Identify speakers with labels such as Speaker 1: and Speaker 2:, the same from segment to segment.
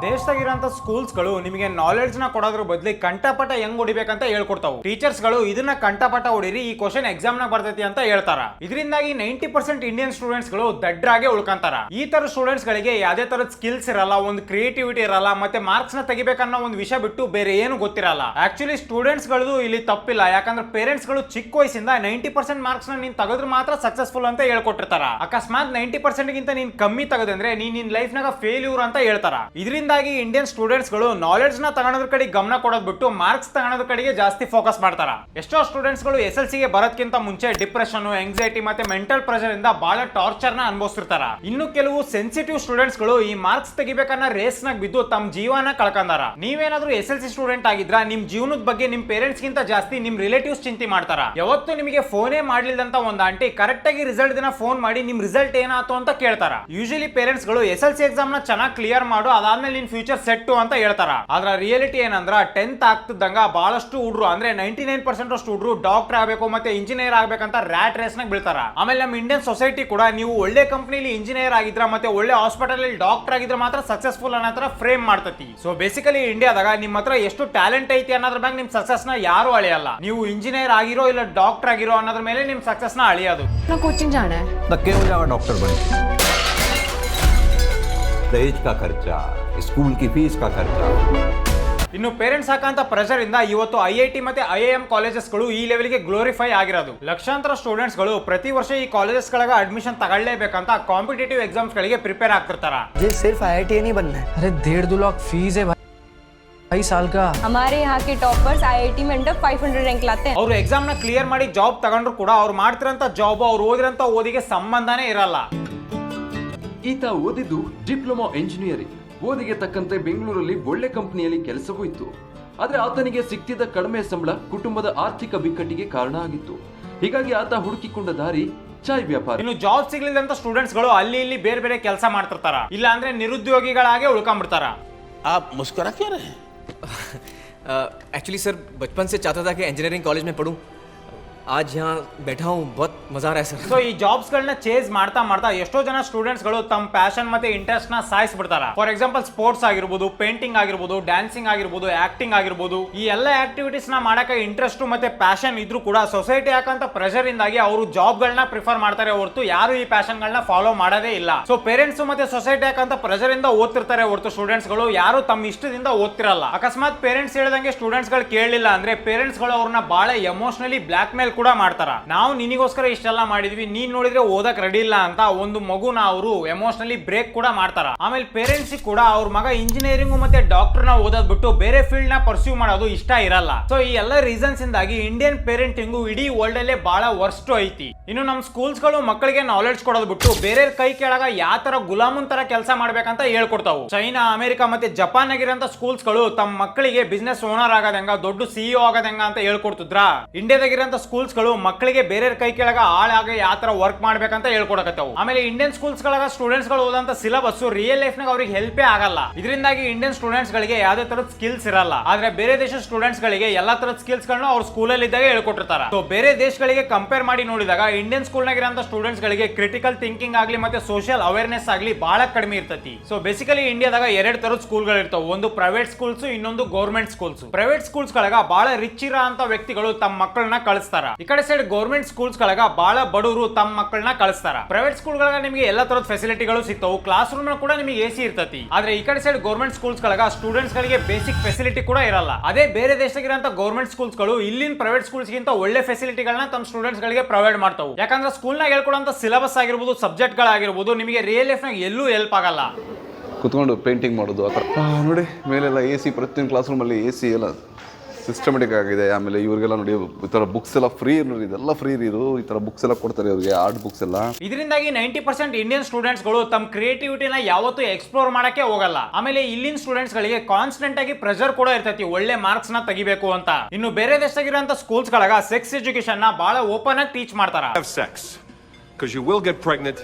Speaker 1: ದೇಶದಾಗಿರೋಂಥ ಸ್ಕೂಲ್ಸ್ಗಳು ನಿಮಗೆ ನಾಲೆಡ್ಜ್ ನ ಕೊಡೋದ್ರ ಬದಲಿ ಕಂಠಪಾಠ ಹೆಂಗ್ ಹೊಡಿಬೇಕಂತ ಹೇಳ್ಕೊಡ್ತಾವು. ಟೀಚರ್ಸ್ಗಳು ಇದನ್ನ ಕಂಠಪಾಠ ಹೊಡಿರಿ, ಈ ಕ್ವಶನ್ ಎಕ್ಸಾಮ್ ನ ಬರ್ತೈತಿ ಅಂತ ಹೇಳ್ತಾರ. ಇದರಿಂದಾಗಿ 90% ಇಂಡಿಯನ್ ಸ್ಟೂಡೆಂಟ್ಸ್ ಗಳು ದಡ್ಡರಾಗೆ ಉಳ್ಕೊಂತಾರ. ಈ ತರ ಸ್ಟೂಡೆಂಟ್ಸ್ ಗಳಿಗೆ ಯಾವುದೇ ತರದ ಸ್ಕಿಲ್ಸ್ ಇರಲ್ಲ, ಒಂದು ಕ್ರಿಯೇಟಿವಿಟಿ ಇರಲ್ಲ, ಮತ್ತೆ ಮಾರ್ಕ್ಸ್ ನ ತೆಗಿಬೇಕನ್ನೋ ಒಂದು ವಿಷಯ ಬಿಟ್ಟು ಬೇರೆ ಏನು ಗೊತ್ತಿರಲ್ಲ. ಆಕ್ಚುಲಿ ಸ್ಟೂಡೆಂಟ್ಸ್ ಗಳದು ಇಲ್ಲಿ ತಪ್ಪಿಲ್ಲ, ಯಾಕಂದ್ರೆ ಪೇರೆಂಟ್ಸ್ ಗಳು ಚಿಕ್ಕ ವಯಸ್ಸಿಂದ 90% ಮಾರ್ಕ್ಸ್ ನ ನೀನ್ ತೆಗೆದ್ರೆ ಮಾತ್ರ ಸಕ್ಸಸ್ಫುಲ್ ಅಂತ ಹೇಳ್ಕೊಟ್ಟಿರ್ತಾರ. ಅಕಸ್ಮಾತ್ 90% ಗಿಂತ ನೀನ್ ಕಮ್ಮಿ ತೆಗೆದಂದ್ರೆ ನೀನ್ ನಿನ್ ಲೈಫ್ ನಾಗ ಫೇಲ್ಯೂರ್ ಅಂತ ಹೇಳ್ತಾರ. ಇದರಿಂದಾಗಿ ಇಂಡಿಯನ್ ಸ್ಟೂಡೆಂಟ್ಸ್ ಗಳು ನಾಲೆಡ್ಜ್ ನ ತಗೊಳೋದ್ರ ಕಡೆ ಗಮನ ಕೊಡೋದ್ ಬಿಟ್ಟು ಮಾರ್ಕ್ಸ್ ತಗೊಳೋದ್ರ ಕಡೆಗೆ ಜಾಸ್ತಿ ಫೋಕಸ್ ಮಾಡ್ತಾರ. ಎಷ್ಟೋ ಸ್ಟೂಡೆಂಟ್ಸ್ ಗಳು SLC ಗೆ ಬರೋದಕ್ಕಿಂತ ಮುಂಚೆ ಡಿಪ್ರೆಷನ್, ಎಂಗ್ಸೈಟಿ ಮತ್ತೆ ಮೆಂಟಲ್ ಪ್ರೆಷರ್ ಇಂದ ಬಹಳ ಟಾರ್ಚರ್ ನ ಅನುಭವಿಸ್ತಿರ್ತಾರ. ಇನ್ನು ಕೆಲವು ಸೆನ್ಸಿಟಿವ್ ಸ್ಟೂಡೆಂಟ್ಸ್ ಗಳು ಈ ಮಾರ್ಕ್ಸ್ ತೆಗಿಬೇಕನ್ನ ರೇಸ್ ನಾಗ ಬಿದ್ದು ತಮ್ಮ ಜೀವನ ಕಳ್ಕೊಂಡಾರ. ನೀವೇನಾದ್ರೂ SLC ಸ್ಟೂಡೆಂಟ್ ಆಗಿದ್ರ ನಿಮ್ ಜೀವನದ ಬಗ್ಗೆ ನಿಮ್ ಪೇರೆಂಟ್ಸ್ ಗಿಂತ ಜಾಸ್ತಿ ನಿಮ್ ರಿಲೇಟಿವ್ಸ್ ಚಿಂತೆ ಮಾಡ್ತಾರ. ಯಾವತ್ತು ನಿಮಗೆ ಫೋನೇ ಮಾಡ್ಲಿಲ್ಲಂತ ಒಂದ್ ಆಂಟಿ ಕರೆಕ್ಟ್ ಆಗಿ ರಿಸಲ್ಟ್ ದಿನ ಫೋನ್ ಮಾಡಿ ನಿಮ್ ರಿಸಲ್ಟ್ ಏನಾಯ್ತು ಅಂತ ಕೇಳ್ತಾರ. ಯೂಶಲಿ ಪೇರೆಂಟ್ಸ್ ಗಳು SLC ಎಕ್ಸಾಮ್ ನ ಚೆನ್ನಾಗಿ ಕ್ಲಿಯರ್ ಮಾಡು, ಅದಾದ್ಮೇಲೆ ನಿನ್ ಫ್ಯೂಚರ್ ಸೆಟ್ ಅಂತ ಹೇಳ್ತಾರ. ಆದ್ರ ರಿಯಾಲಿಟಿ ಏನಂದ್ರ 10th ಆಗ್ತಿದ್ದಂಗ ಬಹಳಷ್ಟು ಹುಡ್ರು ಅಂದ್ರೆ 99% ಅಷ್ಟು ಹುಡ್ರು ಡಾಕ್ಟರ್ ಆಗಬೇಕು ಮತ್ತೆ ಇಂಜಿನಿಯರ್ ಆಗ್ಬೇಕಂತ ರ್ಯಾಟ್ ರೇಸ್ ನಾಗ ಬೀಳ್ತಾರ. ಆಮೇಲೆ ನಮ್ಮ ಇಂಡಿಯನ್ ಸೊಸೈಟಿ ಕೂಡ ನೀವು ಒಳ್ಳೆ ಕಂಪನಿಲಿ ಇಂಜಿನಿಯರ್ ಆಗಿದ್ರ ಮತ್ತೆ ಒಳ್ಳೆ ಹಾಸ್ಪಿಟಲ್ ಅಲ್ಲಿ ಡಾಕ್ಟರ್ ಆಗಿದ್ರೆ ಮಾತ್ರ ಸಕ್ಸಸ್ಫುಲ್ ಅನ್ನೋ ತರ ಫ್ರೇಮ್ ಮಾಡ್ತತಿ. ಸೊ ಬೇಸಿಕಲಿ ಇಂಡಿಯಾದಾಗ ನಿಮ್ ಹತ್ರ ಎಷ್ಟು ಟ್ಯಾಲೆಂಟ್ ಐತಿ ಅನ್ನೋದ್ರ ಬಗ್ಗೆ ನಿಮ್ ಸಕ್ಸಸ್ ನ ಯಾರು ಅಳಿಯಲ್ಲ. ನೀವು ಇಂಜಿನಿಯರ್ ಆಗಿರೋ ಇಲ್ಲ ಡಾಕ್ಟರ್ ಆಗಿರೋ ಅನ್ನೋದ್ರ ಮೇಲೆ ನಿಮ್ ಸಕ್ಸಸ್ ನ ಅಳಿಯೋದು.
Speaker 2: कोचिंग जाना है
Speaker 3: ना क्यों जाओ डॉक्टर बन, दहेज का खर्चा, स्कूल की फीस का खर्चा.
Speaker 1: ಇನ್ನು ಪೇರೆಂಟ್ಸ್ ಹಾಕಂತ ಪ್ರೆಷರ್ ಇಂದ ಇವತ್ತು IIT ಮತ್ತೆ IIM ಕಾಲೇಜಸ್ ಗಳು ಈ ಲೆವೆಲ್ ಗೆ ಗ್ಲೋರಿಫೈ ಆಗಿರೋದು. ಲಕ್ಷಾಂತರ ಸ್ಟೂಡೆಂಟ್ಸ್ ಗಳು ಪ್ರತಿ ವರ್ಷ ಈ ಕಾಲೇಜಸ್ ಗಳಿಗೆ ಅಡ್ಮಿಷನ್ ತಗೊಳ್ಳೇಬೇಕಂತ ಕಾಂಪಿಟೇಟಿವ್ ಎಕ್ಸಾಮ್ಸ್ ಗಳಿಗೆ ಪ್ರಿಪೇರ್ ಆಗ್ತಿರ್ತಾರ.
Speaker 4: जी सिर्फ IIT नहीं बनना है।
Speaker 5: अरे 1.5-2 लाख फीस है भाई साल का।
Speaker 2: हमारे यहाँ के टॉपर्स IIT में अंडर 500 रैंक लाते हैं।
Speaker 1: ಅವರು ಎಕ್ಸಾಮ್ ನ ಕ್ಲಿಯರ್ ಮಾಡಿ ಜಾಬ್ ತಗೊಂಡ್ರು ಕೂಡ ಅವ್ರು ಮಾಡ್ತಿರಂತ ಜಾಬ್ ಅವ್ರು ಓದಿರಂತ ಓದಿಗೆ ಸಂಬಂಧನೇ ಇರಲ್ಲ.
Speaker 6: ಈತ ಓದಿದ್ದು ಡಿಪ್ಲೊಮಾ ಇಂಜಿನಿಯರಿಂಗ್. ಓದಿಗೆ ತಕ್ಕಂತೆ ಬೆಂಗಳೂರಲ್ಲಿ ಒಳ್ಳೆ ಕಂಪನಿಯಲ್ಲಿ ಕೆಲಸವೂ ಇತ್ತು. ಆದ್ರೆ ಆತನಿಗೆ ಸಿಕ್ತಿದ್ದ ಕಡಿಮೆ ಸಂಬಳ ಕುಟುಂಬದ ಆರ್ಥಿಕ ಬಿಕ್ಕಟ್ಟಿಗೆ ಕಾರಣ ಆಗಿತ್ತು. ಹೀಗಾಗಿ ಆತ ಹುಡುಕಿಕೊಂಡ ದಾರಿ ಚಾಯ್ ವ್ಯಾಪಾರ.
Speaker 1: ಇನ್ನು ಜಾಬ್ ಸಿಗ್ಲಿಲ್ಲಂತ ಸ್ಟೂಡೆಂಟ್ಸ್ ಗಳು ಅಲ್ಲಿ ಇಲ್ಲಿ ಬೇರೆ ಬೇರೆ ಕೆಲಸ ಮಾಡ್ತಿರ್ತಾರ, ಇಲ್ಲ ಅಂದ್ರೆ ನಿರುದ್ಯೋಗಿಗಳಾಗೆ ಉಳ್ಕೊಂಡ್ಬಿಡ್ತಾರ.
Speaker 7: आप मुस्कुरा क्यों रहे हैं?
Speaker 5: एक्चुअली सर बचपन से चाहता था कि इंजीनियरिंग कॉलेज में पढूं। आज यहाँ बैठा हूँ, बहुत मजा आ रहा है सर।
Speaker 1: ಸೊ ಈ ಜಾಬ್ಸ್ ಗಳನ್ನ ಚೇಸ್ ಮಾಡ್ತಾ ಮಾಡ್ತಾ ಎಷ್ಟೋ ಜನ ಸ್ಟೂಡೆಂಟ್ಸ್ ಗಳು ತಮ್ಮ ಪ್ಯಾಷನ್ ಮತ್ತೆ ಇಂಟ್ರೆಸ್ಟ್ ನ ಸಾಯಿಸ್ಬಿಡ್ತಾರ. ಫಾರ್ ಎಕ್ಸಾಂಪಲ್ ಸ್ಪೋರ್ಟ್ಸ್ ಆಗಿರ್ಬೋದು, ಪೇಂಟಿಂಗ್ ಆಗಿರ್ಬೋದು, ಡ್ಯಾನ್ಸಿಂಗ್ ಆಗಿರ್ಬೋದು, ಆಕ್ಟಿಂಗ್ ಆಗಿರ್ಬೋದು, ಈ ಎಲ್ಲ ಆಕ್ಟಿವಿಟೀಸ್ ನ ಮಾಡಕ್ಕೆ ಇಂಟ್ರೆಸ್ಟ್ ಮತ್ತೆ ಪ್ಯಾಷನ್ ಇದ್ರೂ ಕೂಡ ಸೊಸೈಟಿ ಹಾಕಂತ ಪ್ರೆಷರ್ ಇಂದಾಗಿ ಅವರು ಜಾಬ್ ಗಳನ್ನ ಪ್ರಿಫರ್ ಮಾಡ್ತಾರೆ ಹೊರತು ಯಾರು ಈ ಪ್ಯಾಷನ್ ಗಳನ್ನ ಫಾಲೋ ಮಾಡೋದೇ ಇಲ್ಲ. ಸೊ ಪೇರೆಂಟ್ಸ್ ಮತ್ತೆ ಸೊಸೈಟಿ ಹಾಕಂತ ಪ್ರೆಷರ್ ಇಂದ ಓದ್ತಿರ್ತಾರೆ ಹೊರತು ಸ್ಟೂಡೆಂಟ್ಸ್ ಗಳು ಯಾರು ತಮ್ಮ ಇಷ್ಟದಿಂದ ಓದ್ತಿರಲ್ಲ. ಅಕಸ್ಮಾತ್ ಪೇರೆಂಟ್ಸ್ ಹೇಳ್ದಂಗೆ ಸ್ಟೂಡೆಂಟ್ಸ್ ಗಳು ಕೇಳಲಿಲ್ಲ ಅಂದ್ರೆ ಪೇರೆಂಟ್ಸ್ ಗಳು ಅವ್ರನ್ನ ಬಹಳ ಎಮೋಷನಲಿ ಬ್ಲಾಕ್ ಮೇಲ್ ಕೂಡ ಮಾಡ್ತಾರ. ನಾವು ನಿನಗೋಸ್ಕರ ಇಷ್ಟೆಲ್ಲ ಮಾಡಿದ್ವಿ, ನೀನ್ ನೋಡಿದ್ರೆ ಓದಕ್ ರೆಡಿ ಇಲ್ಲ ಅಂತ ಒಂದು ಮಗುನ ಅವರು ಎಮೋಷನಲಿ ಬ್ರೇಕ್ ಕೂಡ ಮಾಡ್ತಾರ. ಆಮೇಲೆ ಪೇರೆಂಟ್ಸ್ ಕೂಡ ಅವ್ರ ಮಗ ಇಂಜಿನಿಯರಿಂಗ್ ಮತ್ತೆ ಡಾಕ್ಟರ್ ನ ಓದೋದ್ ಬಿಟ್ಟು ಬೇರೆ ಫೀಲ್ಡ್ ನ ಪರ್ಸ್ಯೂ ಮಾಡೋದು ಇಷ್ಟ ಇರಲ್ಲ. ಸೊ ಈ ಎಲ್ಲ ರೀಸನ್ಸ್ ಇಂದಾಗಿ ಇಂಡಿಯನ್ ಪೇರೆಂಟಿಂಗ್ ಇಡೀ ವರ್ಲ್ಡ್ ಅಲ್ಲೇ ಬಹಳ ವರ್ಸ್ಟ್ ಐತಿ. ಇನ್ನು ನಮ್ ಸ್ಕೂಲ್ಸ್ ಗಳು ಮಕ್ಕಳಿಗೆ ನಾಲೆಡ್ಜ್ ಕೊಡೋದ್ ಬಿಟ್ಟು ಬೇರೆ ಕೈ ಕೆಳಗ ಯಾವ ತರ ಗುಲಾಮನ್ ತರ ಕೆಲಸ ಮಾಡ್ಬೇಕಂತ ಹೇಳ್ಕೊಡ್ತಾವು. ಚೈನಾ, ಅಮೆರಿಕ ಮತ್ತೆ ಜಪಾನ್ ಆಗಿರೋಂತ ಸ್ಕೂಲ್ಸ್ ಗಳು ತಮ್ಮ ಮಕ್ಕಳಿಗೆ ಬಿಸ್ನೆಸ್ ಓನರ್ ಆಗೋದಂಗ, ದೊಡ್ಡ CEO ಆಗೋದಂಗ ಅಂತ ಹೇಳ್ಕೊಡ್ತಿದ್ರ. ಇಂಡಿಯಾದಾಗಿರೋಂತ ಸ್ಕೂಲ್ಸ್ ಗಳು ಮಕ್ಕಳಿಗೆ ಬೇರೆ ಕೈ ಕೆಳಗ ಆಳಾಗಿ ಯಾವ ತರ ವರ್ಕ್ ಮಾಡ್ಬೇಕಂತ ಹೇಳ್ಕೊಡಕತ್ತಾವು. ಆಮೇಲೆ ಇಂಡಿಯನ್ ಸ್ಕೂಲ್ಸ್ ಗಳಾಗ ಸ್ಟೂಡೆಂಟ್ಸ್ ಗಳು ಓದಂತ ಸಿಲೆಬಸ್ ರಿಯಲ್ ಲೈಫ್ ನಾಗ ಅವ್ರಿಗೆ ಹೆಲ್ಪೇ ಆಗಲ್ಲ. ಇದರಿಂದಾಗಿ ಇಂಡಿಯನ್ ಸ್ಟೂಡೆಂಟ್ಸ್ ಗಳಿಗೆ ಯಾವುದೇ ತರದ ಸ್ಕಿಲ್ಸ್ ಇರಲ್ಲ. ಆದ್ರೆ ಬೇರೆ ದೇಶದ ಸ್ಟೂಡೆಂಟ್ಸ್ ಗಳಿಗೆ ಎಲ್ಲಾ ತರದ ಸ್ಕಿಲ್ಸ್ ಗಳನ್ನ ಅವ್ರ ಸ್ಕೂಲಲ್ಲಿ ಇದ್ದಾಗ ಹೇಳ್ಕೊಟ್ಟಿರ್ತಾರ. ಸೊ ಬೇರೆ ದೇಶಗಳಿಗೆ ಕಂಪೇರ್ ಮಾಡಿ ನೋಡಿದಾಗ ಇಂಡಿಯನ್ ಸ್ಕೂಲ್ ನಾಗಿರೋಂತ ಸ್ಟೂಡೆಂಟ್ಸ್ ಗಳಿಗೆ ಕ್ರಿಟಿಕಲ್ ಥಿಂಕಿಂಗ್ ಆಗ್ಲಿ ಮತ್ತೆ ಸೋಷಿಯಲ್ ಅವೇರ್ನೆಸ್ ಆಗ್ಲಿ ಬಹಳ ಕಡಿಮೆ ಇರ್ತತಿ. ಸೊ ಬೇಸಿಕಲಿ ಇಂಡಿಯಾದಾಗ ಎರಡು ತರದ ಸ್ಕೂಲ್ ಗಳು ಇರ್ತಾವ, ಒಂದು ಪ್ರೈವೇಟ್ ಸ್ಕೂಲ್ಸ್, ಇನ್ನೊಂದು ಗೌರ್ಮೆಂಟ್ ಸ್ಕೂಲ್ಸ್. ಪ್ರೈವೇಟ್ ಸ್ಕೂಲ್ಸ್ ಗಳಾಗ ಬಹಳ ರಿಚ್ ಇರೋ ಅಂತ ವ್ಯಕ್ತಿಗಳು ತಮ್ಮ ಮಕ್ಕಳನ್ನ ಕಳಿಸ್ತಾರ. ಈ ಕಡೆ ಸೈಡ್ ಗೌರ್ಮೆಂಟ್ ಸ್ಕೂಲ್ಸ್ ಗಳಾಗ ಬಹಳ ಬಡವರು ತಮ್ಮ ಮಕ್ಕಳನ್ನ ಕಳಿಸ್ತಾರ. ಪ್ರೈವೇಟ್ ಸ್ಕೂಲ್ ಗಳಾಗ ನಿಮಗೆ ಎಲ್ಲಾ ತರದ ಫೆಸಿಲಿಟಿಗಳು ಸಿಗ್ತಾವು, ಕ್ಲಾಸ್ ರೂಮ್ ಕೂಡ ನಿಮಗೆ AC ಇರ್ತತಿ. ಆದ್ರೆ ಈ ಕಡೆ ಸೈಡ್ ಗೌರ್ಮೆಂಟ್ ಸ್ಕೂಲ್ಸ್ ಗಳಾಗ ಸ್ಟೂಡೆಂಟ್ಸ್ ಗಳಿಗೆ ಬೇಸಿಕ್ ಫೆಸಿಲಿಟಿ ಕೂಡ ಇರಲ್ಲ. ಅದೇ ಬೇರೆ ದೇಶದಾಗಿರೋಂತ ಗೌರ್ಮೆಂಟ್ ಸ್ಕೂಲ್ಸ್ ಗಳು ಇಲ್ಲಿನ ಪ್ರೈವೇಟ್ ಸ್ಕೂಲ್ಸ್ ಗಿಂತ ಒಳ್ಳೆ ಫೆಸಿಲಿಟಿಗಳನ್ನ ತಮ್ಮ ಸ್ಟೂಡೆಂಟ್ಸ್ ಗಳಿಗೆ ಪ್ರೊವೈಡ್ ಮಾಡ್ತಾವು. ಯಾಕಂದ್ರೆ ಸ್ಕೂಲ್ ನಾಗ ಹೇಳ್ಕೊಡೋಂತ ಸಿಲೆಬಸ್ ಆಗಿರ್ಬೋದು, ಸಬ್ಜೆಕ್ಟ್ ಗಳಾಗಿರ್ಬೋದು ನಿಮಗೆ ರಿಯಲ್ ಲೈಫ್ ನಾಗ ಎಲ್ಲೂ ಹೆಲ್ಪ್ ಆಗಲ್ಲ.
Speaker 8: ಕುತ್ಕೊಂಡು ಪೇಂಟಿಂಗ್ ಮಾಡೋದು ಆ ಥರ ನೋಡಿ, ಮೇಲೆಲ್ಲ AC, ಪ್ರತಿಯೊಂದು ಕ್ಲಾಸ್ ರೂಮಲ್ಲಿ AC ಎಲ್ಲ ಸಿಸ್ಟಮೆಟಿಕ್ ಆಗಿದೆ. ಆಮೇಲೆ ಇವ್ರಿಗೆಲ್ಲ ನೋಡಿ ಈ ಥರ ಬುಕ್ಸ್ ಎಲ್ಲ ಫ್ರೀ ನೋಡಿ, ಇದೆಲ್ಲ ಫ್ರೀ ಇದು. ಈ ಥರ ಬುಕ್ಸ್ ಎಲ್ಲ ಕೊಡ್ತಾರೆ ಅವ್ರಿಗೆ, ಆರ್ಟ್ ಬುಕ್ಸ್ ಎಲ್ಲ.
Speaker 1: ಇದರಿಂದಾಗಿ 90% ಇಂಡಿಯನ್ ಸ್ಟೂಡೆಂಟ್ಸ್ ಗಳು ತಮ್ಮ ಕ್ರಿಯೇಟಿವಿಟಿನ ಯಾವತ್ತೂ ಎಕ್ಸ್ಪ್ಲೋರ್ ಮಾಡಕ್ಕೆ ಹೋಗಲ್ಲ. ಆಮೇಲೆ ಇಲ್ಲಿನ ಸ್ಟೂಡೆಂಟ್ಸ್ ಗಳಿಗೆ ಕಾನ್ಸ್ಟೆಂಟ್ ಆಗಿ ಪ್ರೆಷರ್ ಕೂಡ ಇರ್ತೈತಿ, ಒಳ್ಳೆ ಮಾರ್ಕ್ಸ್ ನ ತೆಗಿಬೇಕು ಅಂತ. ಇನ್ನು ಬೇರೆ ದೇಶದಾಗಿರೋಂತ ಸ್ಕೂಲ್ಸ್ ಗಳಾಗ ಸೆಕ್ಸ್ ಎಜುಕೇಶನ್ ನ ಬಹಳ ಓಪನ್ ಆಗಿ ಟೀಚ್ ಮಾಡ್ತಾರ.
Speaker 9: Have sex because you will get pregnant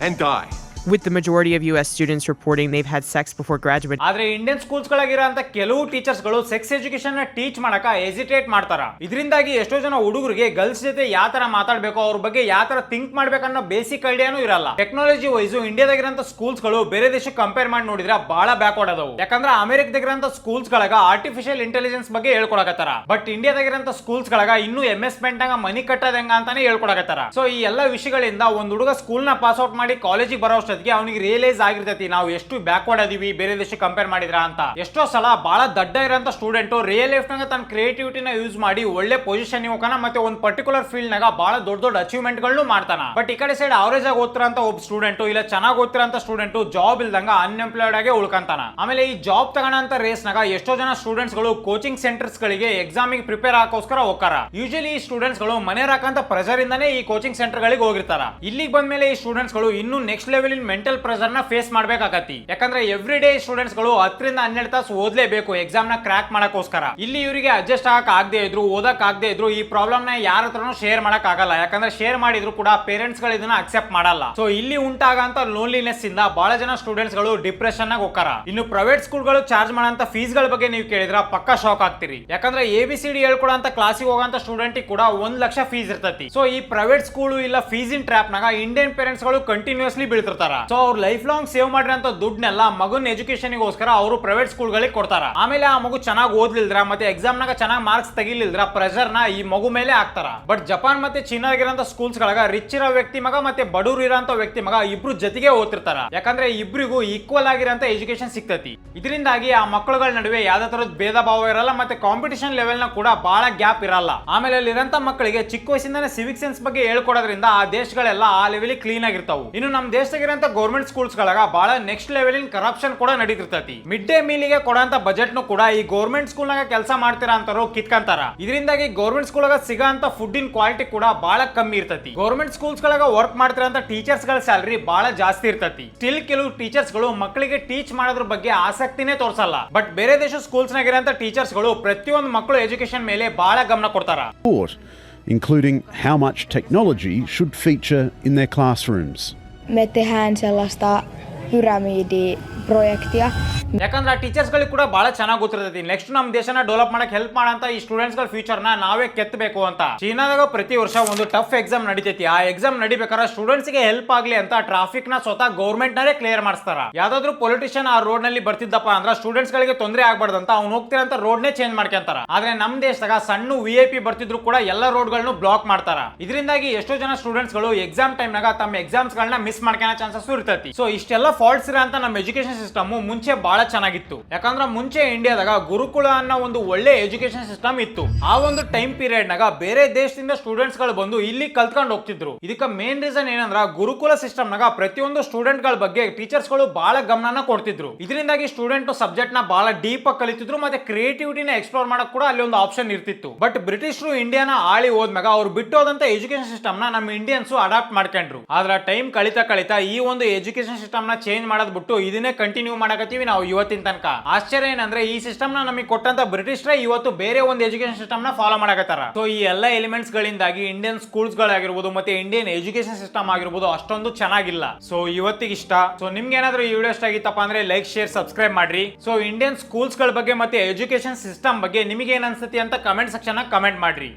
Speaker 9: and die. with the majority of US students reporting they've had sex before graduating.
Speaker 1: ಆದ್ರೆ ಇಂಡಿಯನ್ ಸ್ಕೂಲ್ಸ್ ಗಳಾಗಿರೋಂತ ಕೆಲವು ಟೀಚರ್ಸ್ ಗಳು ಸೆಕ್ಸ್ ಎಜುಕೇಶನ್ ನ teach ಮಾಡಕ hesitate ಮಾಡ್ತಾರ. ಇದರಿಂದಾಗಿ ಎಷ್ಟೋ ಜನ ಹುಡುಗರಿಗೆ ಗರ್ಲ್ಸ್ ಜೊತೆ ಯಾವ ತರ ಮಾತಾಡ್ಬೇಕು, ಅವ್ರ ಬಗ್ಗೆ ಯಾವ ತರ ಥಿಂಕ್ ಮಾಡ್ಬೇಕನ್ನೋ ಬೇಸಿಕ್ ಐಡಿಯಾನು ಇರಲ್ಲ. ಟೆಕ್ನಾಲಜಿ ವೈಸ್ ಇಂಡಿಯಾದಾಗಿರೋಂತ ಸ್ಕೂಲ್ಸ್ ಗಳು ಬೇರೆ ದೇಶಕ್ಕೆ ಕಂಪೇರ್ ಮಾಡಿ ನೋಡಿದ್ರೆ ಬಹಳ ಬ್ಯಾಕ್ವರ್ಡ್ ಅದಾವು. ಯಾಕಂದ್ರೆ ಅಮೆರಿಕದಾಗಿರೋಂತ ಸ್ಕೂಲ್ಸ್ ಗಳಾಗ ಆರ್ಟಿಫಿಷಿಯಲ್ ಇಂಟೆಲಿಜೆನ್ಸ್ ಬಗ್ಗೆ ಹೇಳ್ಕೊಡಕತ್ತಾರ. ಬಟ್ ಇಂಡಿಯಾದಾಗಿರೋಂತ ಸ್ಕೂಲ್ಸ್ ಗಳಾಗ ಇನ್ನೂ MS ಆಗ ಮನಿ ಕಟ್ಟೋದ್ ಹೆಂಗ ಅಂತಾನೆ ಹೇಳ್ಕೊಡಕತ್ತಾರ. ಸೊ ಈ ಎಲ್ಲಾ ವಿಷಯಗಳಿಂದ ಒಂದ್ ಹುಡುಗ ಸ್ಕೂಲ್ ನ ಪಾಸ್ ಔಟ್ ಮಾಡಿ ಕಾಲೇಜಿಗೆ ಬರೋ ಅಷ್ಟೊತ್ತಿಗೆ ಅವನಿಗೆ ರಿಯಲೈಸ್ ಆಗಿರ್ತೈತಿ ನಾವು ಎಷ್ಟು ಬ್ಯಾಕ್ವರ್ಡ್ ಅದೀವಿ ಬೇರೆ ದೇಶಕ್ಕೆ ಕಂಪೇರ್ ಮಾಡಿದ್ರ ಅಂತ. ಎಷ್ಟೋ ಸಲ ಬಹಳ ದಡ್ಡ ಇರೋಂತ ಸ್ಟೂಡೆಂಟ್ ರಿಯಲ್ ಲೈಫ್ ನಾಗ ತನ್ನ ಕ್ರಿಯೇಟಿವಿಟಿನ ಯೂಸ್ ಮಾಡಿ ಒಳ್ಳೆ ಪೊಸಿಷನ್ ಹೋಗನ ಮತ್ತೆ ಒಂದು ಪರ್ಟಿಕ್ಯುಲರ್ ಫೀಲ್ಡ್ ನಾಗ ಬಹಳ ದೊಡ್ಡ ದೊಡ್ಡ ಅಚೀವ್ಮೆಂಟ್ ಗಳನ್ನು ಮಾಡ್ತಾನ. ಬಟ್ ಈ ಕಡೆ ಸೈಡ್ ಅವರೇಜ್ ಆಗಿ ಓದ್ತಿರಂತ ಒಬ್ಬ ಸ್ಟೂಡೆಂಟ್ ಇಲ್ಲ ಚೆನ್ನಾಗಿ ಓದ್ತಿರಂತ ಸ್ಟೂಡೆಂಟ್ ಜಾಬ್ ಇಲ್ದಂಗ ಅನ್ಎಂಪ್ಲಾಯ್ಡ್ ಆಗಿ ಉಳ್ಕಂತಾನ. ಆಮೇಲೆ ಈ ಜಾಬ್ ತಗೋಣಂತ ರೇಸ್ ನಾಗ ಎಷ್ಟೋ ಜನ ಸ್ಟೂಡೆಂಟ್ಸ್ ಗಳು ಕೋಚಿಂಗ್ ಸೆಂಟರ್ಸ್ ಗಳಿಗೆ ಎಕ್ಸಾಮ್ ಗೆ ಪ್ರಿಪೇರ್ ಆಗೋಸ್ಕರ ಹೋಗ್ತಾರ. ಯೂಶಲಿ ಈ ಸ್ಟೂಡೆಂಟ್ಸ್ ಗಳು ಮನೆ ಹಾಕಂತ ಪ್ರೆಷರ್ ಇಂದಾನೆ ಈ ಕೋಚಿಂಗ್ ಸೆಂಟರ್ ಗಳಿಗೆ ಹೋಗಿರ್ತಾರ. ಇಲ್ಲಿಗೆ ಬಂದ್ಮೇಲೆ ಈ ಸ್ಟೂಡೆಂಟ್ಸ್ ಗಳು ಇನ್ನು ನೆಕ್ಸ್ಟ್ ಲೆವೆಲ್ ಇನ್ ಮೆಂಟಲ್ ಪ್ರೆಷರ್ ನ ಫೇಸ್ ಮಾಡ್ಬೇಕಾಗತ್ತಿ. ಯಾಕಂದ್ರೆ ಎವ್ರಿ ಡೇ ಸ್ಟೂಡೆಂಟ್ಸ್ ಗಳು 10 ರಿಂದ 12 ತಾಸು ಓದ್ಲೇಬೇಕು ಎಕ್ಸಾಮ್ ನ ಕ್ರ್ಯಾಕ್ ಮಾಡಕ್ಕೋಸ್ಕರ. ಇಲ್ಲಿ ಇವರಿಗೆ ಅಡ್ಜಸ್ಟ್ ಆಗಕ್ ಆಗದೆ ಇದ್ರು ಓದಕ್ ಆಗದೆ ಇದ್ರು ಈ ಪ್ರಾಬ್ಲಮ್ ನ ಯಾರ ಹತ್ರನೂ ಶೇರ್ ಮಾಡಕ್ ಆಗಲ್ಲ. ಯಾಕಂದ್ರೆ ಶೇರ್ ಮಾಡಿದ್ರು ಕೂಡ ಪೇರೆಂಟ್ಸ್ ಗಳು ಇದನ್ನ ಅಕ್ಸೆಪ್ಟ್ ಮಾಡಲ್ಲ. ಸೊ ಇಲ್ಲಿ ಉಂಟಾಗಂತ ಲೋನ್ಲಿನೆಸ್ ಇಂದ ಬಹಳ ಜನ ಸ್ಟೂಡೆಂಟ್ಸ್ ಗಳು ಡಿಪ್ರೆಷನ್ ನಾಗ ಹೋಗ್ತಾರ. ಇನ್ನು ಪ್ರೈವೇಟ್ ಸ್ಕೂಲ್ ಗಳು ಚಾರ್ಜ್ ಮಾಡಂತ ಫೀಸ್ ಗಳ ಬಗ್ಗೆ ನೀವು ಕೇಳಿದ್ರ ಪಕ್ಕಾ ಶಾಕ್ ಆಗ್ತೀರಿ. ಯಾಕಂದ್ರೆ ABCD ಹೇಳ್ಕೊಡಂತ ಕ್ಲಾಸಿಗೆ ಹೋಗಂತ ಸ್ಟೂಡೆಂಟ್ ಕೂಡ 1 ಲಕ್ಷ ಫೀಸ್ ಇರ್ತೈತಿ. ಸೊ ಈ ಪ್ರೈವೇಟ್ ಸ್ಕೂಲ್ ಇಲ್ಲ ಫೀಸ್ ಇನ್ ಟ್ರ್ಯಾಪ್ ನಾಗ ಇಂಡಿಯನ್ ಪೇರೆಂಟ್ಸ್ ಗಳು ಕಂಟಿನ್ಯೂಸ್ಲಿ ಬೀಳ್ತಿರ್ತಾರ. ಸೊ ಅವ್ರ ಲೈಫ್ ಲಾಂಗ್ ಸೇವ್ ಮಾಡಿರಂತ ದುಡ್ಡನ್ನೆಲ್ಲ ಮಗನ್ ಎಜುಕೇಶನ್ ಗೋಸ್ಕರ ಅವರು ಪ್ರೈವೇಟ್ ಸ್ಕೂಲ್ ಗಳಿಗೆ ಕೊಡ್ತಾರ. ಆಮೇಲೆ ಆ ಮಗು ಚೆನ್ನಾಗಿ ಓದ್ಲಿಲ್ದ್ರ ಮತ್ತೆ ಎಕ್ಸಾಮ್ ನಾಗ ಚೆನ್ನಾಗಿ ಮಾರ್ಕ್ಸ್ ತೆಗಿಲಿಲ್ದ್ರ ಪ್ರೆಷರ್ ನ ಈ ಮಗು ಮೇಲೆ ಹಾಕ್ತಾರ. ಬಟ್ ಜಪಾನ್ ಮತ್ತೆ ಚೀನಾಗಿರೋಂತ ಸ್ಕೂಲ್ಸ್ ಗಳಾಗ ರಿಚ್ ಇರೋ ವ್ಯಕ್ತಿ ಮಗ ಮತ್ತೆ ಬಡವ್ರು ಇರೋಂತ ವ್ಯಕ್ತಿ ಮಗ ಇಬ್ರು ಜೊತೆಗೆ ಓದ್ತಿರ್ತಾರ. ಯಾಕಂದ್ರೆ ಇಬ್ರಿಗೂ ಈಕ್ವಲ್ ಆಗಿರೋಂತ ಎಜುಕೇಶನ್ ಸಿಗ್ತತಿ. ಇದರಿಂದಾಗಿ ಆ ಮಕ್ಕಳುಗಳ ನಡುವೆ ಯಾವ್ದೇ ತರದ ಭೇದ ಭಾವ ಇರಲ್ಲ ಮತ್ತೆ ಕಾಂಪಿಟೇಷನ್ ಲೆವೆಲ್ ನ ಕೂಡ ಬಹಳ ಗ್ಯಾಪ್ ಇರಲ್ಲ. ಆಮೇಲೆ ಅಲ್ಲಿರೋಂತ ಮಕ್ಕಳಿಗೆ ಚಿಕ್ಕ ವಯಸ್ಸಿಂದಾನೆ ಸಿವಿಕ್ ಸೆನ್ಸ್ ಬಗ್ಗೆ ಹೇಳ್ಕೊಡೋದ್ರಿಂದ ಆ ದೇಶಗಳೆಲ್ಲ ಆ ಲೆವೆಲ್ ಕ್ಲೀನ್ ಆಗಿರ್ತಾವು. ಇನ್ನು ನಮ್ಮ ದೇಶದಾಗಿರೋಂತ ಗೌರ್ಮೆಂಟ್ ಸ್ಕೂಲ್ಸ್ ಗಳಾಗ ಬಹಳ ನೆಕ್ಸ್ಟ್ ಲೆವೆಲ್ ಇನ್ ಕರಪ್ಷನ್ ಕೂಡ ನಡೀತಿರ್ತೈತಿ. ಮಿಡ್ ಡೇ ಮೀಲ್ ಗೆ ಕೊಡಂತ ಬಜೆಟ್ ನು ಕೂಡ ಈ ಗೌರ್ಮೆಂಟ್ ಸ್ಕೂಲ್ ನಾಗ ಕೆಲಸ ಮಾಡ್ತೀರಾ ಅಂತಾರೋ ಕಿತ್ಕಂತಾರ. ಇದರಿಂದಾಗಿ ಗೌರ್ಮೆಂಟ್ ಸ್ಕೂಲ್ ಸಿಗಂತ ಫುಡ್ ಇನ್ ಕ್ವಾಲಿಟಿ ಕೂಡ ಬಹಳ ಕಮ್ಮಿ ಇರ್ತೈತಿ. ಗೌರ್ಮೆಂಟ್ ಸ್ಕೂಲ್ಸ್ ಗಳಾಗ ವರ್ಕ್ ಮಾಡ್ತಿರಂತ ಟೀಚರ್ಸ್ ಗಳ ಸ್ಯಾಲರಿ ಬಹಳ ಜಾಸ್ತಿ ಇರ್ತೈತಿ. ಸ್ಟಿಲ್ ಕೆಲವು ಟೀಚರ್ಸ್ ಗಳು ಮಕ್ಕಳಿಗೆ ಟೀಚ್ ಮಾಡೋದ್ರ ಬಗ್ಗೆ ಆಸಕ್ತಿನೇ ತೋರಿಸಲ್ಲ. ಬಟ್ ಬೇರೆ ದೇಶ ಸ್ಕೂಲ್ಸ್ ನಾಗಿರೋಂತ ಟೀಚರ್ಸ್ ಗಳು ಪ್ರತಿಯೊಂದು ಮಕ್ಕಳು ಎಜುಕೇಶನ್ ಮೇಲೆ ಬಹಳ ಗಮನ ಕೊಡ್ತಾರ.
Speaker 10: Including how much technology should feature in their classrooms.
Speaker 2: Me tehdään sellaista pyramidiprojektia.
Speaker 1: ಯಾಕಂದ್ರೆ ಆ ಟೀಚರ್ಸ್ ಗಳಿಗೆ ಕೂಡ ಬಹಳ ಚೆನ್ನಾಗಿ ಗೊತ್ತಿರ್ತೈತಿ ನೆಕ್ಸ್ಟ್ ನಮ್ಮ ದೇಶನ ಡೆವಲಪ್ ಮಾಡಕ್ ಹೆಲ್ಪ್ ಮಾಡಂತ ಈ ಸ್ಟೂಡೆಂಟ್ಸ್ ಗಳ ಫ್ಯೂಚರ್ ನ ನಾವೇ ಕೆತ್ತಬೇಕು ಅಂತ. ಚೀನಾದಾಗ ಪ್ರತಿ ವರ್ಷ ಒಂದು ಟಫ್ ಎಕ್ಸಾಮ್ ನಡೀತೈತಿ. ಆ ಎಕ್ಸಾಮ್ ನಡಿಬೇಕಾದ್ರೆ ಸ್ಟೂಡೆಂಟ್ಸ್ ಗೆ ಹೆಲ್ಪ್ ಆಗ್ಲಿ ಅಂತ ಟ್ರಾಫಿಕ್ ನ ಸ್ವತಃ ಗೌರ್ಮೆಂಟ್ ನರೇ ಕ್ಲಿಯರ್ ಮಾಡಿಸ್ತಾರ. ಯಾವ್ದಾದ್ರು ಪೊಲಿಟಿಷಿಯನ್ ಆ ರೋಡ್ ನಲ್ಲಿ ಬರ್ತಿದ್ದಪ್ಪ ಅಂದ್ರೆ ಸ್ಟೂಡೆಂಟ್ಸ್ ಗಳಿಗೆ ತೊಂದರೆ ಆಗ್ಬಾರ್ದಂತ ಅವ್ನು ಹೋಗ್ತಿರಂತ ರೋಡ್ ನೇ ಚೇಂಜ್ ಮಾಡ್ಕೊಂತಾರ. ಆದ್ರೆ ನಮ್ ದೇಶದಾಗ ಸಣ್ಣ VIP ಬರ್ತಿದ್ರು ಕೂಡ ಎಲ್ಲ ರೋಡ್ ಗಳನ್ನು ಬ್ಲಾಕ್ ಮಾಡ್ತಾರ. ಇದರಿಂದಾಗಿ ಎಷ್ಟೋ ಜನ ಸ್ಟೂಡೆಂಟ್ಸ್ ಗಳು ಎಕ್ಸಾಮ್ ಟೈಮ್ ನಾಗ ತಮ್ಮ ಎಕ್ಸಾಮ್ಸ್ ಗಳನ್ನ ಮಿಸ್ ಮಾಡ್ಕೊಳ್ಳೋ ಚಾನ್ಸಸ್ ಇರ್ತೈತಿ. ಸೊ ಇಷ್ಟೆಲ್ಲ ಫಾಲ್ಟ್ಸ್ ಇರೋಂತ ನಮ್ಮ ಎಜುಕೇಶನ್ ಸಿಸ್ಟಮ್ ಮುಂಚೆ ಬಹಳ ಚೆನ್ನಾಗಿತ್ತು. ಯಾಕಂದ್ರೆ ಮುಂಚೆ ಇಂಡಿಯಾದಾಗ ಗುರುಕುಲ ಅನ್ನೋ ಒಂದು ಒಳ್ಳೆ ಎಜುಕೇಶನ್ ಸಿಸ್ಟಮ್ ಇತ್ತು. ಆ ಒಂದು ಟೈಮ್ ಪೀರಿಯಡ್ ನಾಗ ಬೇರೆ ದೇಶದಿಂದ ಸ್ಟೂಡೆಂಟ್ಸ್ ಗಳು ಬಂದು ಇಲ್ಲಿ ಕಲ್ತ್ಕೊಂಡು ಹೋಗ್ತಿದ್ರು. ಇದಕ್ಕೆ ಮೇನ್ ರೀಸನ್ ಏನಂದ್ರ ಗುರುಕುಲ ಸಿಸ್ಟಮ್ ನಾಗ ಪ್ರತಿಯೊಂದು ಸ್ಟೂಡೆಂಟ್ ಗಳ ಬಗ್ಗೆ ಟೀಚರ್ಸ್ ಗಳು ಬಹಳ ಗಮನನ ಕೊಡ್ತಿದ್ರು. ಇದರಿಂದಾಗಿ ಸ್ಟೂಡೆಂಟ್ ಸಬ್ಜೆಕ್ಟ್ ನ ಬಹಳ ಡೀಪ್ ಆಗಿ ಕಲಿತಿದ್ರು ಮತ್ತೆ ಕ್ರಿಯೇಟಿವಿಟಿನ ಎಕ್ಸ್ಪ್ಲೋರ್ ಮಾಡಕ್ ಕೂಡ ಅಲ್ಲಿ ಒಂದು ಆಪ್ಷನ್ ಇರ್ತಿತ್ತು. ಬಟ್ ಬ್ರಿಟಿಷರು ಇಂಡಿಯಾನ ಆಳಿ ಹೋದ್ಮ್ಯಾಗ ಅವ್ರು ಬಿಟ್ಟು ಹೋದಂತ ಎಜುಕೇಶನ್ ಸಿಸ್ಟಮ್ ನ ನಮ್ಮ ಇಂಡಿಯನ್ಸ್ ಅಡಾಪ್ಟ್ ಮಾಡ್ಕೊಂಡ್ರು. ಆದ್ರ ಟೈಮ್ ಕಳಿತಾ ಈ ಒಂದು ಎಜುಕೇಶನ್ ಸಿಸ್ಟಮ್ ನ ಚೇಂಜ್ ಮಾಡೋದ್ ಬಿಟ್ಟು ಇದನ್ನೇ ಕಂಟಿನ್ಯೂ ಮಾಡಕತ್ತೀವಿ ನಾವು ಇವತ್ತಿನ ತನಕ. ಆಶ್ಚರ್ಯ ಏನಂದ್ರೆ ಈ ಸಿಸ್ಟಮ್ ನ ನಮಗೆ ಕೊಟ್ಟಂತ ಬ್ರಿಟಿಷರೇ ಇವತ್ತು ಬೇರೆ ಒಂದು ಎಜುಕೇಶನ್ ಸಿಸ್ಟಮ್ ನ ಫಾಲೋ ಮಾಡಕತ್ತಾರ. ಸೊ ಈ ಎಲ್ಲ ಎಲಿಮೆಂಟ್ಸ್ ಗಳಿಂದಾಗಿ ಇಂಡಿಯನ್ ಸ್ಕೂಲ್ಸ್ ಗಳಾಗಿರ್ಬೋದು ಮತ್ತೆ ಇಂಡಿಯನ್ ಎಜುಕೇಶನ್ ಸಿಸ್ಟಮ್ ಆಗಿರ್ಬೋದು ಅಷ್ಟೊಂದು ಚೆನ್ನಾಗಿಲ್ಲ. ಸೊ ಇವತ್ತಿಗೆ ಇಷ್ಟ. ಸೊ ನಿಮ್ಗೆ ಏನಾದ್ರು ಈ ವಿಡಿಯೋ ಇಷ್ಟ ಆಗಿತ್ತಪ್ಪ ಅಂದ್ರೆ ಲೈಕ್ ಶೇರ್ ಸಬ್ಸ್ಕ್ರೈಬ್ ಮಾಡ್ರಿ. ಸೊ ಇಂಡಿಯನ್ ಸ್ಕೂಲ್ಸ್ ಗಳ ಬಗ್ಗೆ ಮತ್ತೆ ಎಜುಕೇಶನ್ ಸಿಸ್ಟಮ್ ಬಗ್ಗೆ ನಿಮಗೆ ಏನ್ ಅನ್ಸುತ್ತೆ ಅಂತ ಕಮೆಂಟ್ ಸೆಕ್ಷನ್ ಕಮೆಂಟ್ ಮಾಡ್ರಿ.